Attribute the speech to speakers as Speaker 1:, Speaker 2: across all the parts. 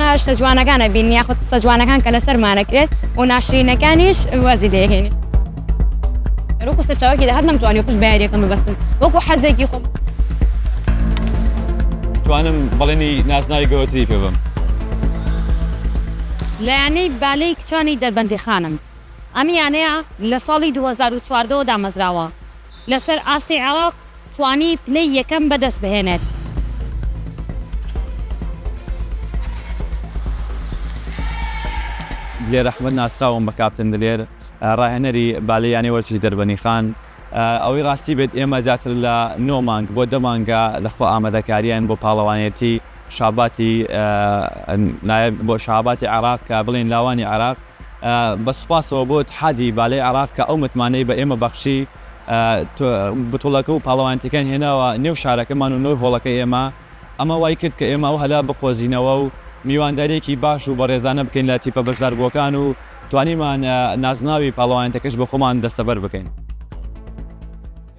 Speaker 1: تەنها شتە جوانەکانە بین یاخود قسە جوانەکان کە لەسەرمانەکرێت و ناشرینەکانیش وازی لێهێنی.
Speaker 2: وەکو سەرچاوەکی داهات نەمتوانی پشت بە یاریەکەم ببەستم وەکو حەزێکی خۆم.
Speaker 3: توانم بەڵێنی نازناوی گەورەتری پێ بم.
Speaker 4: لە یانەی بالەی کچانی دەربەندی خانم ئەم یانەیە لە ساڵی 2014 دامەزراوە لەسەر ئاستی عێراق توانی پلەی یەکەم بەدەست بهێنێت.
Speaker 3: دلێر ئەحمەد ناسراوم بە کاپتن دلێر ڕاهێنەری بالەی یانەی وەرزشی دەربەندی خان. ئەوەی ڕاستی بێت ئێمە زیاتر لە 9 مانگ بۆ 10 مانگە لەخۆ ئامادەکاریان بۆ پاڵەوانێتی شاباتی بۆ شاباتی عێراق کە بڵێن لاوانی عێراق بە سوپاسەوە بۆ اتحادی بالەی عێراق کە ئەو متمانەی بە ئێمە بەخشی بتوڵەکە و پاڵەوانێتەکان هێناوە نێو شارەکەمان و نەوەی هۆڵەکە ئێمە ئەمە وای کرد کە ئێمە ئەو هەلا بقۆزینەوە و میواندارێکی باش و بەڕێزانە بکەین لە تیپە بەشداربووەکان و توانیمان نازناوی پاڵەوانێتەکەش بە خۆمان دەستەبەر بکەین.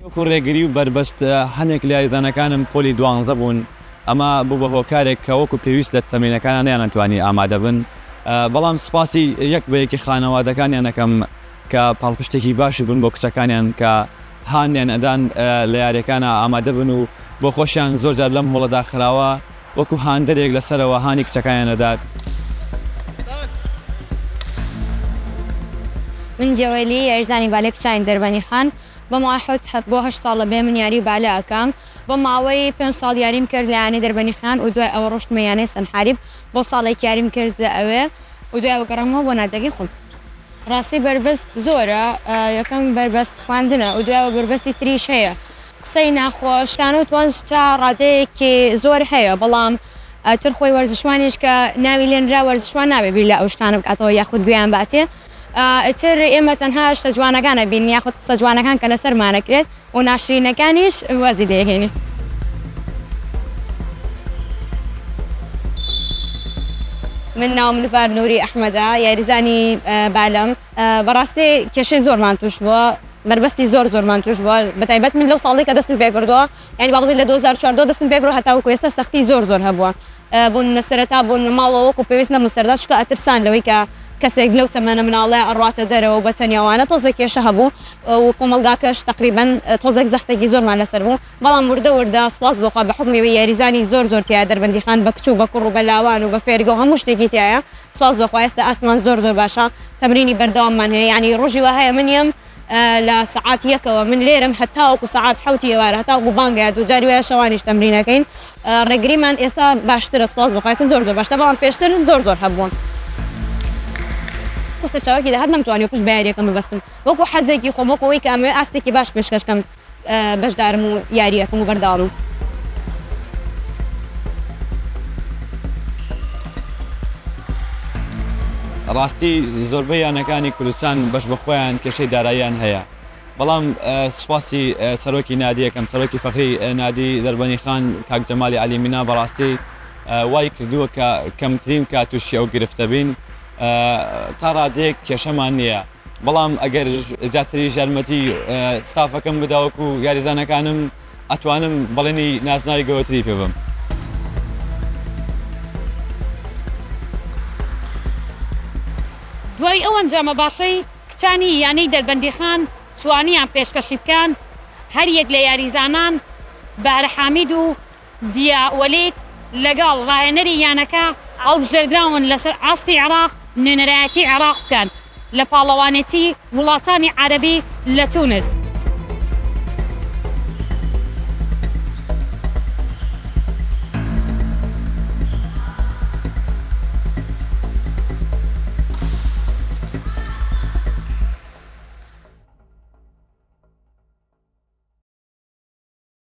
Speaker 3: وەکو ڕێگری و بربەست هەنێک لە یاریزانەکانم پۆلی 12 بوون ئەمە بوو بە هۆکارێک کە وەکو پێویست لە تەمرینەکانیان نەیانتوانی ئامادە بن. بەڵام سپاسی یەک بە یەکی خانەوادەکانیان ئەەکەم کە پاڵپشتێکی باشی بوون بۆ کچەکانیان کە هاانیان ئەدان لە یاریەکانە ئامادە بن و بۆ خۆشیان زۆر جار لەم هۆڵەدا خراوە وەکو هاندەرێک لەسەرەوە هانی کچەکانیان ئەدات.
Speaker 1: من جەوەلی یاریزانی بالەی کچانی دەربەندی خان بە ماحوت بۆ 8 ساڵە بێ من یاری بالە ئەکەم بۆ ماوەی 5 ساڵ یاریم کرد لە یانەی دەربەندی خان و دوای ئەوە ڕۆشتمە یانەی سەنحاریب بۆ ساڵێک یاریم کرد ئەوێ و دوای ئەوە گەڕامەوە بۆ نادەگی خۆم. ڕاستی بربەست زۆرە یەکەم بربەست خواندنە و دوایەوە بربەستی تریش هەیە قسەی ناخۆشتان و توانج تا ڕادەیەکی زۆر هەیە بەڵام تر خۆی وەرزشوانیش کە ناوی لێنرا وەرزشوان نابێ بیر لە ئەو شتانە بکاتەوە یاخود گویان باتێ. ئیتر ئێمە تەنها شتە جوانەکانە بین یاخود قسە جوانەکان کە لەسەرمانەکرێت و ناشرینەکانیش وازی لێهێنی.
Speaker 2: من ناوم نوفار نوری ئەحمەدە یاریزانی بالەم بەڕاستی کێشەی زۆرمان توش بووە بربەستی زۆرمان توش بووە بەتایبەت من لەو ساڵی کە دەستم پێ کردووە یعنی با بڵێ لە 2014 دەستم پێ کردووە هەتاوەکو ئێستا سەختی زۆر هەبووە بوون سەرەتا بوون ماڵەوە وەکو پێویست نەبوو سەردا چکە ئەترسان لەوەی کە کەسێک لەو تەمەنە مناڵێ ئەڕاتە دەرەوە بە تەنیاوانە تۆزە کێشە هەبوو و کۆمەلگاکەش تقریبەن تۆزێک زەختێکی زۆرمان لەسەر بوو بەڵام وردە سواز بخوا بە حکمیەوەی یاریزانی زۆر تایە دەربەندی خان بە کچ و بە کوڕ و بە لاوان و بە فێرگە و هەموو شتێکی تایە سواز بخوا ئێستا ئاستمان زۆر باشە تەمرینی بەردەواممان هەیە یعنی ڕۆژی وە هەیە منیم لە سعات یەکەوە من لێرم هەتاوەکو سعات حوتی ئێوارە هەتاوەکو بانگایە و جاری وایە شەوانیش تەمرینەکەین ڕێگریمان ئێستا باشترە سواز بخوا ئێستا زۆر باشتە بەڵام پێشتر زۆر هەبوون. سەرچاوەکی داهات نەمتوانی پشت بە یاریەکەم ببەستم وەکو حەزێکی خۆم وەکەوەی کە ئەمەوێ ئاستێکی باش پێشکەشکەم بەشدارم و یاریەکەم و بەرداوم.
Speaker 3: ڕاستی زۆربەی یانەکانی کوردستان بەش بە خۆیان کێشەی داراییان هەیە بەڵام سوپاسی سەرۆکی نادیەکەم سەرۆکی فەخری نادی دەربەندی خان کاک جەمالی عەلیمینا بەڕاستی وای کردووە کە کەمترین کاتوشی ئەو گرفتە بین تا ڕادێک کێشەمان نییە بەڵام ئەگەر زیاتری ژارمەتی ستافەکەم بداوەکو یاریزانەکانم ئەتوانم بەڵێنی نازناوی گەورەتری پێ بم.
Speaker 4: دوای ئەو ئەنجامە باشەی کچانی یانەی دەربەندی خان توانیان پێشکەشی بکەن هەر یەک لە یاریزانان بارەحامید و دیاوەلیت لەگەڵ ڕاهێنەری یانەکە هەڵبژێردراون لەسەر ئاستی عێراق نوێنەرایەتی عێراق بکەن لە پاڵەوانێتی وڵاتانی عەرەبی لە تونس.